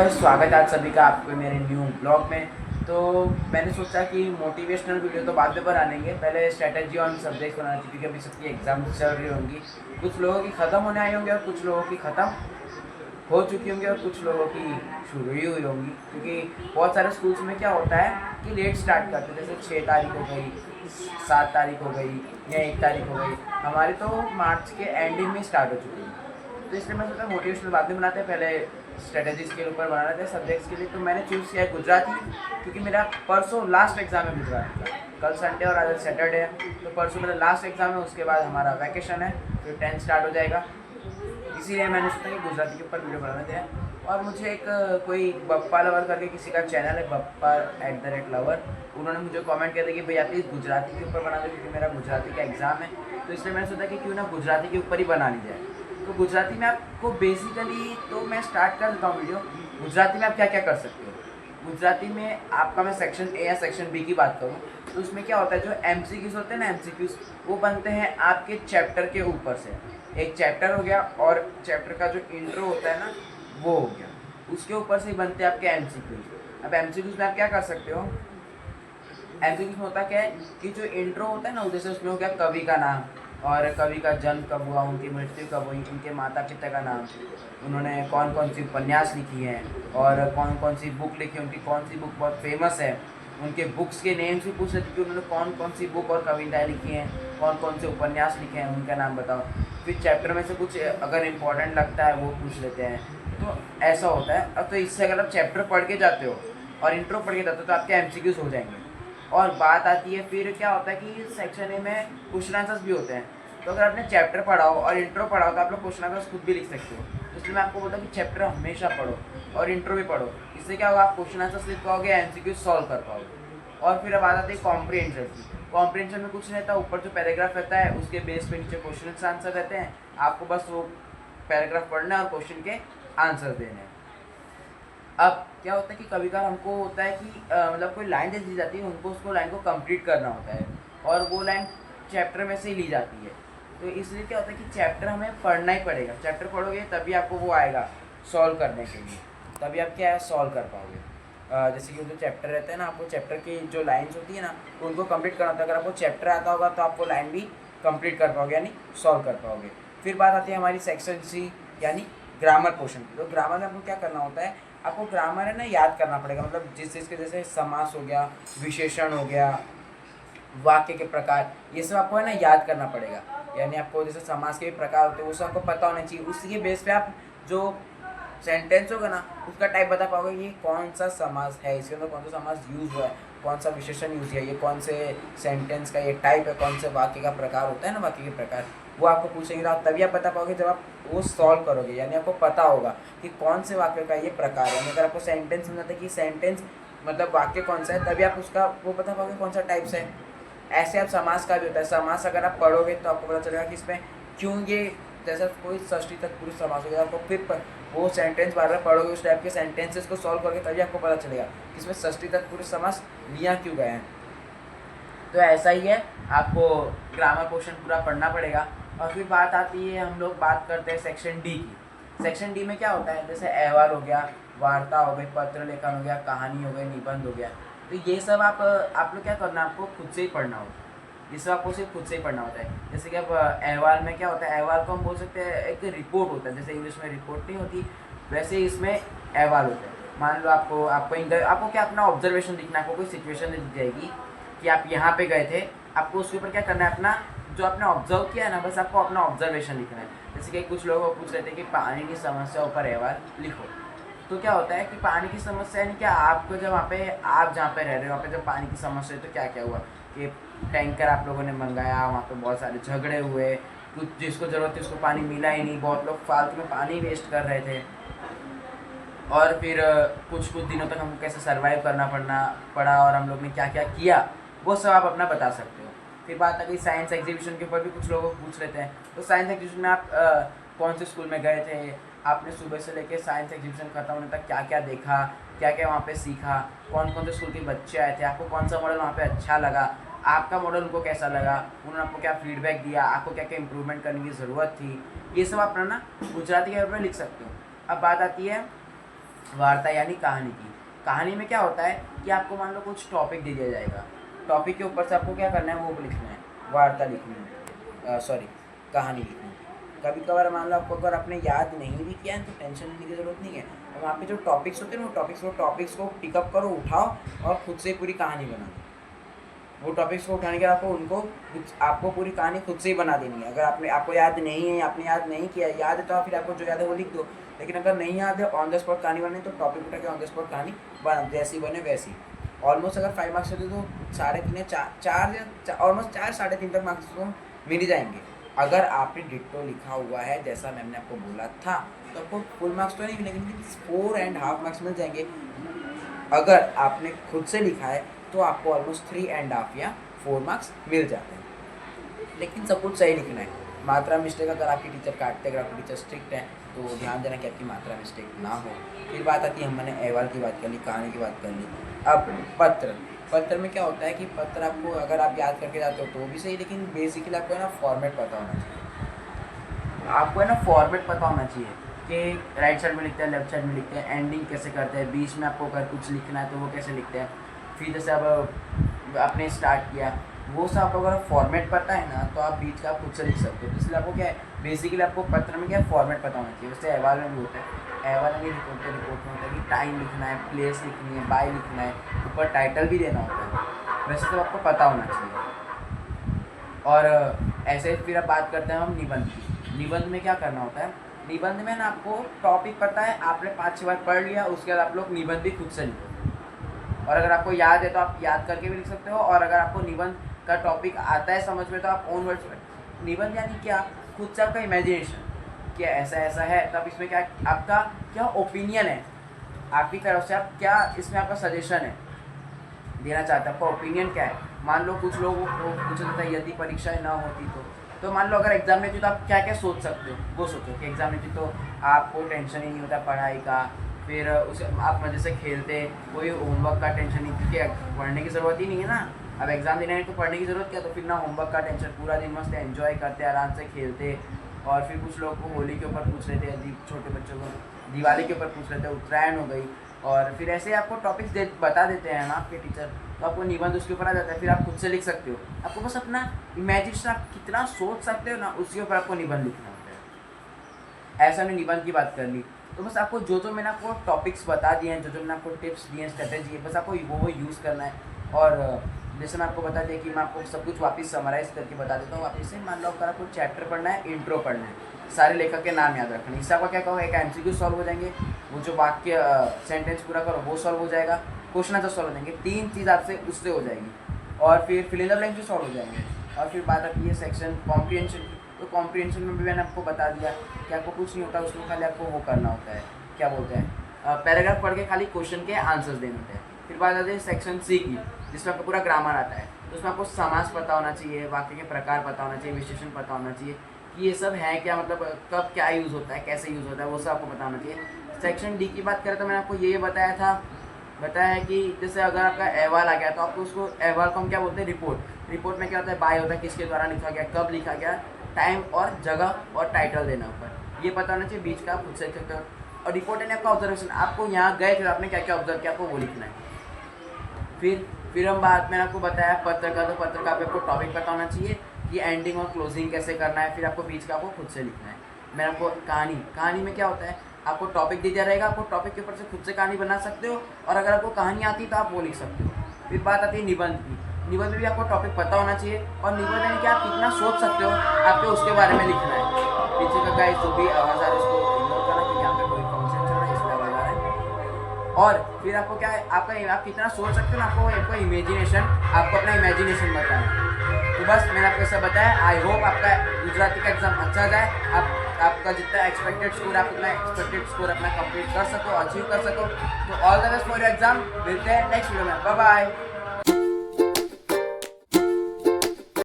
Guys, स्वागत है आप सभी का आपके मेरे न्यू ब्लॉग में। तो मैंने सोचा कि मोटिवेशनल वीडियो तो बाद में बना लेंगे, पहले स्ट्रेटजी ऑन सब्जेक्ट बनाना चाहिए क्योंकि अभी सबकी एग्जाम चल रही होंगी। कुछ लोगों की ख़त्म होने आई होंगी और कुछ लोगों की ख़त्म हो चुकी होंगी और कुछ लोगों की शुरू ही हुई होंगी, क्योंकि बहुत सारे स्कूल्स में क्या होता है कि लेट स्टार्ट करते हैं। जैसे 6 तारीख हो गई, 7 तारीख हो गई या 1 तारीख हो गई, हमारी तो मार्च के एंडिंग में स्टार्ट हो चुकी है। तो इसलिए मैं सोचा मोटिवेशनल बाद में बनाते हैं, पहले स्ट्रेटजीज के ऊपर बना रहे थे सब्जेक्ट्स के लिए। तो मैंने चूज़ किया है गुजराती, क्योंकि मेरा परसों लास्ट एग्ज़ाम है गुजराती का। कल संडे और आज सैटरडे है, तो परसों मेरा लास्ट एग्ज़ाम है, उसके बाद हमारा वैकेशन है, फिर 10 स्टार्ट हो जाएगा। इसीलिए मैंने सोचा कि गुजराती के ऊपर वीडियो बनाने थे। और मुझे एक कोई बप्पा लवर करके किसी का चैनल है, बप्पा@लवर, उन्होंने मुझे कमेंट किया था कि भैया प्लीज़ गुजराती के ऊपर बना दो, क्योंकि मेरा गुजराती का एग्ज़ाम है। तो इसलिए मैंने सोचा कि क्यों ना गुजराती के ऊपर ही बना ली जाए। तो गुजराती में आपको बेसिकली, तो मैं स्टार्ट कर देता हूँ वीडियो। गुजराती में आप क्या क्या कर सकते हो। गुजराती में आपका मैं सेक्शन ए या सेक्शन बी की बात करूँ तो उसमें क्या होता है, जो MCQs होते हैं ना, MCQs वो बनते हैं आपके चैप्टर के ऊपर से। एक चैप्टर हो गया और चैप्टर का जो इंट्रो होता है ना, वो हो गया, उसके ऊपर से ही बनते हैं आपके MCQs। अब MCQs में आप क्या कर सकते हो, MCQs में होता क्या है कि जो इंट्रो होता है ना, जैसे उसमें हो गया कवि का नाम, और कवि का जन्म कब हुआ, उनकी मृत्यु कब हुई, उनके माता पिता का नाम, उन्होंने कौन कौन सी उपन्यास लिखी हैं और कौन कौन सी बुक लिखी है, उनकी कौन सी बुक बहुत फेमस है, उनके बुक्स के नेम्स भी पूछ लेते हैं कि उन्होंने कौन कौन सी बुक और कविताएँ लिखी हैं, कौन कौन से उपन्यास लिखे हैं, उनका नाम बताओ। फिर चैप्टर में से कुछ अगर इम्पोर्टेंट लगता है वो पूछ लेते हैं। तो ऐसा होता है। अब तो इससे अगर आप चैप्टर पढ़ के जाते हो और इंट्रो पढ़ के जाते हो तो आपके MCQs हो जाएंगे। और बात आती है फिर क्या होता है कि सेक्शन ए में क्वेश्चन आंसर्स भी होते हैं। तो अगर आपने चैप्टर पढ़ा हो और इंट्रो पढ़ा हो तो आप लोग क्वेश्चन आंसर्स खुद भी लिख सकते हो। तो इसलिए मैं आपको बोलता हूँ कि चैप्टर हमेशा पढ़ो और इंट्रो भी पढ़ो। इससे क्या होगा, आप क्वेश्चन आंसर्स लिख पाओगे, MCQ सॉल्व कर पाओगे। और फिर अब बात आती है कॉम्प्रिहेंशन की। कॉम्प्रिहेंशन में कुछ नहीं रहता, ऊपर जो पैराग्राफ रहता है उसके बेस पे नीचे क्वेश्चन आंसर रहते हैं। आपको बस वो पैराग्राफ पढ़ना है और क्वेश्चन के आंसर देने हैं। अब क्या होता है कि कभी कभार हमको होता है कि मतलब कोई लाइन दे दी जाती है, उनको उसको लाइन को कंप्लीट करना होता है और वो लाइन चैप्टर में से ही ली जाती है। तो इसलिए क्या होता है कि चैप्टर हमें पढ़ना ही पड़ेगा। चैप्टर पढ़ोगे तभी आपको वो आएगा सॉल्व करने के लिए, तभी आप क्या है सॉल्व कर पाओगे। जैसे कि जो चैप्टर रहते हैं ना, आपको चैप्टर की जो लाइन्स होती है ना उनको कंप्लीट करना होता है। अगर आपको चैप्टर आता होगा तो आपको लाइन भी कंप्लीट कर पाओगे, यानी सॉल्व कर पाओगे। फिर बात आती है हमारी सेक्शन सी यानी ग्रामर पोर्शन की। तो ग्रामर में आपको क्या करना होता है, आपको ग्रामर है ना याद करना पड़ेगा। मतलब जिस चीज़ के जैसे समास हो गया, विशेषण हो गया, वाक्य के प्रकार, ये सब आपको है ना याद करना पड़ेगा। यानी आपको जैसे समास के भी प्रकार होते हैं वो सब आपको पता होना चाहिए। उसी के बेस पे आप जो सेंटेंस होगा ना उसका टाइप बता पाओगे कि कौन सा समास है, इसके अंदर कौन सा समास यूज हुआ है, कौन सा विशेषण यूज किया, ये कौन से सेंटेंस का ये टाइप है, कौन से वाक्य का प्रकार होता है ना, वाक्य के प्रकार, वो आपको पूछेंगे। तो तभी आप बता पाओगे जब आप वो सॉल्व करोगे। यानी आपको पता होगा कि कौन से वाक्य का ये प्रकार है। अगर आपको सेंटेंस समझाता है कि सेंटेंस मतलब वाक्य कौन सा है, तभी आप उसका वो बता पाओगे कौन सा टाइप्स है। ऐसे आप समास का भी होता है। समास अगर आप पढ़ोगे तो आपको पता चलेगा कि इसमें क्यों ये, जैसा कोई षष्ठी तक पुरुष समास हो गया, आपको फिर वो सेंटेंस बार बार पढ़ोगे, उस टाइप के सेंटेंसेस को सॉल्व करके तभी आपको पता चलेगा कि इसमें षष्ठी तक पुरुष समास लिया क्यों गए हैं। तो ऐसा ही है, आपको ग्रामर पोर्शन पूरा पढ़ना पड़ेगा। और फिर बात आती है, हम लोग बात करते हैं सेक्शन डी की। सेक्शन डी में क्या होता है, जैसे अहवाल हो गया, वार्ता हो गई, पत्र लेखन हो गया, कहानी हो गई, निबंध हो गया। तो ये सब आप लोग क्या करना, आपको खुद से ही पढ़ना होता है। ये सब आपको सिर्फ खुद से ही पढ़ना होता है। जैसे कि अब अहवाल में क्या होता है, अहवाल को हम बोल सकते हैं एक रिपोर्ट होता है। जैसे इंग्लिश में रिपोर्ट नहीं होती, वैसे ही इसमें अहवाल होता है। मान लो आपको क्या अपना ऑब्जर्वेशन लिखना है। आपको कोई सिचुएशन दी जाएगी कि आप यहाँ पे गए थे, आपको उसके ऊपर क्या करना है, अपना जो आपने ऑब्जर्व किया है ना, बस आपको अपना ऑब्जर्वेशन लिखना है। जैसे कि कुछ लोग पूछ रहे थे कि पानी की समस्या ऊपर अहवाल लिखो। तो क्या होता है कि पानी की समस्या यानी क्या, आपको जब आप जहाँ पे रह रहे हो वहाँ पे जब पानी की समस्या है तो क्या क्या हुआ कि टैंकर आप लोगों ने मंगाया, वहाँ पे बहुत सारे झगड़े हुए, कुछ जिसको ज़रूरत थी उसको पानी मिला ही नहीं, बहुत लोग फालतू में पानी वेस्ट कर रहे थे। और फिर कुछ दिनों तक हमको कैसे सर्वाइव करना पड़ा और हम लोग ने क्या क्या किया, वो सब आप अपना बता सकते हो। फिर बात आ गई साइंस एग्जीबिशन के ऊपर भी कुछ लोग पूछ लेते हैं। तो साइंस एग्जीबिशन में आप कौन से स्कूल में गए थे, आपने सुबह से लेकर साइंस एग्जीबिशन खत्म होने तक क्या क्या देखा, क्या क्या वहाँ पे सीखा, कौन कौन से स्कूल के बच्चे आए थे, आपको कौन सा मॉडल वहाँ पे अच्छा लगा, आपका मॉडल उनको कैसा लगा, उन्होंने आपको क्या फीडबैक दिया, आपको क्या क्या इम्प्रूवमेंट करने की ज़रूरत थी, ये सब आप ना गुजराती के में लिख सकते हो। अब बात आती है वार्ता यानी कहानी की। कहानी में क्या होता है कि आपको मान लो कुछ टॉपिक दे दिया जाएगा, टॉपिक के ऊपर से आपको क्या करना है, वो लिखना है, वार्ता लिखनी है, सॉरी कहानी लिखनी है। कभी कभार मान लो आपको अगर आपने याद नहीं भी किया है तो टेंशन लेने की ज़रूरत नहीं है। और वहाँ पे जो टॉपिक्स होते हैं वो टॉपिक्स को पिकअप करो, उठाओ और खुद से पूरी कहानी बनाओ। वो टॉपिक्स को उठाने के बाद आपको पूरी कहानी खुद से ही बना देनी है। अगर आपको याद नहीं है, आपने याद नहीं किया, याद है तो फिर आपको जो याद है वो लिख दो। लेकिन अगर नहीं याद है, ऑन द स्पॉट कहानी बनानी, तो टॉपिक उठा के ऑन द स्पॉट कहानी बना, जैसी बने वैसी। ऑलमोस्ट अगर 5 मार्क्स होते तो 3.5 या 4 ऑलमोस्ट 4 3.5 तक मार्क्स तो मिल ही जाएंगे। अगर आपने डिट्टो लिखा हुआ है जैसा मैम ने आपको बोला था तो आपको फुल मार्क्स तो नहीं मिलेंगे, लेकिन 4.5 मार्क्स मिल जाएंगे। अगर आपने खुद से लिखा है तो आपको ऑलमोस्ट 3.5 या 4 मार्क्स मिल जाते हैं। लेकिन सब कुछ सही लिखना है। मात्रा मिस्टेक अगर आपकी टीचर काटते, अगर आपकी टीचर स्ट्रिक्ट है तो ध्यान देना कि आपकी मात्रा मिस्टेक ना हो। फिर बात आती है, हमने अहवाल की बात कर ली, कहानी की बात कर ली। अब पत्र में क्या होता है कि पत्र आपको अगर आप याद करके जाते हो तो भी सही, लेकिन बेसिकली आपको है ना फॉर्मेट पता होना चाहिए। आपको है ना फॉर्मेट पता होना चाहिए कि राइट साइड में लिखते हैं, लेफ्ट साइड में लिखते हैं, एंडिंग कैसे करते हैं, बीच में आपको अगर कुछ लिखना है तो वो कैसे लिखते हैं। फिर जैसे अब आपने स्टार्ट किया, वो सब आपको अगर फॉर्मेट पता है ना तो आप बीच का खुद से लिख सकते हो। इसलिए आपको क्या है, बेसिकली आपको पत्र में क्या है, फॉर्मेट पता होना चाहिए। वैसे अहवाल में भी होता है, अहवाल में रिपोर्ट में होता है कि टाइम लिखना है, प्लेस लिखनी है, बाय लिखना है, ऊपर टाइटल भी देना होता है। वैसे तो आपको पता होना चाहिए। और ऐसे फिर अब बात करते हैं हम निबंध की। निबंध में क्या करना होता है, निबंध में ना आपको टॉपिक पता है, आपने 5-6 बार पढ़ लिया, उसके बाद आप लोग निबंध भी खुद से लिखो। और अगर आपको याद है तो आप याद करके भी लिख सकते हो, और अगर आपको निबंध का टॉपिक आता है समझ में तो आप ओन वर्ड्स में। निबंध यानी क्या, खुद से आपका इमेजिनेशन कि ऐसा ऐसा है, तब इसमें क्या आपका क्या ओपिनियन है, आपकी तरफ से आप क्या इसमें आपका सजेशन है देना चाहते हैं, आपका ओपिनियन क्या है। मान लो कुछ लोगों को पूछा जाता है यदि परीक्षाएं ना होती तो मान लो अगर एग्जाम में थी तो आप क्या क्या सोच सकते हो, वो सोचो कि एग्जाम में थी तो आपको टेंशन ही नहीं होता पढ़ाई का, फिर उसे आप मज़े से खेलते, कोई होमवर्क का टेंशन नहीं, क्योंकि पढ़ने की ज़रूरत ही नहीं है ना। अब एग्ज़ाम देने है तो पढ़ने की ज़रूरत क्या, तो फिर ना होमवर्क का टेंशन, पूरा दिन मस्त एंजॉय करते, आराम से खेलते। और फिर कुछ लोग को होली के ऊपर पूछ लेते हैं, छोटे बच्चों को दिवाली के ऊपर पूछ लेते हैं, उत्तरायण हो गई। और फिर ऐसे आपको टॉपिक्स बता देते हैं ना आपके टीचर, तो आपको निबंध उसके ऊपर आ जाता है, फिर आप खुद से लिख सकते हो। आपको बस अपना इमेजिनेशन, आप कितना सोच सकते हो ना, उसके ऊपर आपको निबंध लिखना होता है। ऐसा हमने निबंध की बात कर ली। तो बस आपको जो मैंने आपको टॉपिक्स बता दिए हैं, जो मैंने आपको टिप्स दिए हैं, स्ट्रेटेजी है, बस आपको वो यूज़ करना है। और जैसे मैं आपको बता दिया कि मैं आपको सब कुछ वापस समराइज़ करके बता देता हूँ वापस से। मान लो अगर आपको चैप्टर पढ़ना है, इंट्रो पढ़ना है, सारे लेखक के नाम याद रखना है, इससे आपका क्या कहो, एक MCQ सॉल्व हो जाएंगे, वो जो वाक्य सेंटेंस पूरा करो वो सॉल्व हो जाएगा, क्वेश्चन आंसर सॉल्व हो जाएंगे, 3 चीज़ आपसे उससे हो जाएगी। और फिर फिल इन द ब्लैंक्स भी सॉल्व हो जाएंगे। और फिर बात आती है सेक्शन कॉम्प्रिहेंशन की। तो कॉम्प्रिहेंशन में भी मैंने आपको बता दिया कि आपको कुछ नहीं होता, उसमें खाली आपको वो करना होता है, क्या बोलते हैं, पैराग्राफ पढ़ के खाली क्वेश्चन के आंसर्स देने होते हैं। फिर बात आती है सेक्शन C की, जिसमें आपको पूरा ग्रामर आता है। तो उसमें आपको समास पता होना चाहिए, वाक्य के प्रकार पता होना चाहिए, विशेषण पता होना चाहिए कि ये सब है क्या, मतलब कब क्या यूज़ होता है, कैसे यूज़ होता है, वो सब आपको पता होना चाहिए। सेक्शन D की बात करें तो मैंने आपको ये बताया है कि जैसे अगर आपका अहवाल आ गया तो आपको उसको अहवाल को हम क्या बोलते हैं, रिपोर्ट में क्या होता है, बाय होता है, किसके द्वारा लिखा गया, कब लिखा गया, टाइम और जगह और टाइटल देना ऊपर, ये पता होना चाहिए। बीच का आप खुद से लिख सकते हो। और रिपोर्ट यानी आपका ऑब्जर्वेशन, आपको यहाँ गए थे आपने क्या क्या ऑब्जर्व किया, आपको वो लिखना है। फिर हम बाद में आपको बताया पत्र का, तो पत्र का आपको टॉपिक पता होना चाहिए कि एंडिंग और क्लोजिंग कैसे करना है। फिर आपको बीच का आपको खुद से लिखना है। मैं आपको कहानी में क्या होता है, आपको टॉपिक दिया रहेगा, आपको टॉपिक के ऊपर से खुद से कहानी बना सकते हो, और अगर आपको कहानी आती है तो आप वो लिख सकते हो। फिर बात आती है निबंध की। निबंध में भी आपको टॉपिक पता होना चाहिए, और निबंध यानी कि आप कितना सोच सकते हो, आपको उसके बारे में लिखना है। पीछे का गाइस जो भी आवाज़ आ रहा है उसको इग्नोर करना, क्योंकि यहाँ पे कोई फंक्शन चल रहा है इसलिए आवाज़ आ रहा है। और फिर आपको क्या है, आप कितना सोच सकते हो ना, आपको इमेजिनेशन, आपको अपना इमेजिनेशन बताना है। तो बस मैंने आपको ऐसा बताया। आई होप आपका गुजराती का एग्जाम अच्छा जाए, आपका जितना एक्सपेक्टेड स्कोर, आप उतना एक्सपेक्टेड स्कोर अपना कंप्लीट कर सको, अचीव कर सको। तो all the best for your exam. मिलते हैं नेक्स्ट वीडियो में। Bye bye.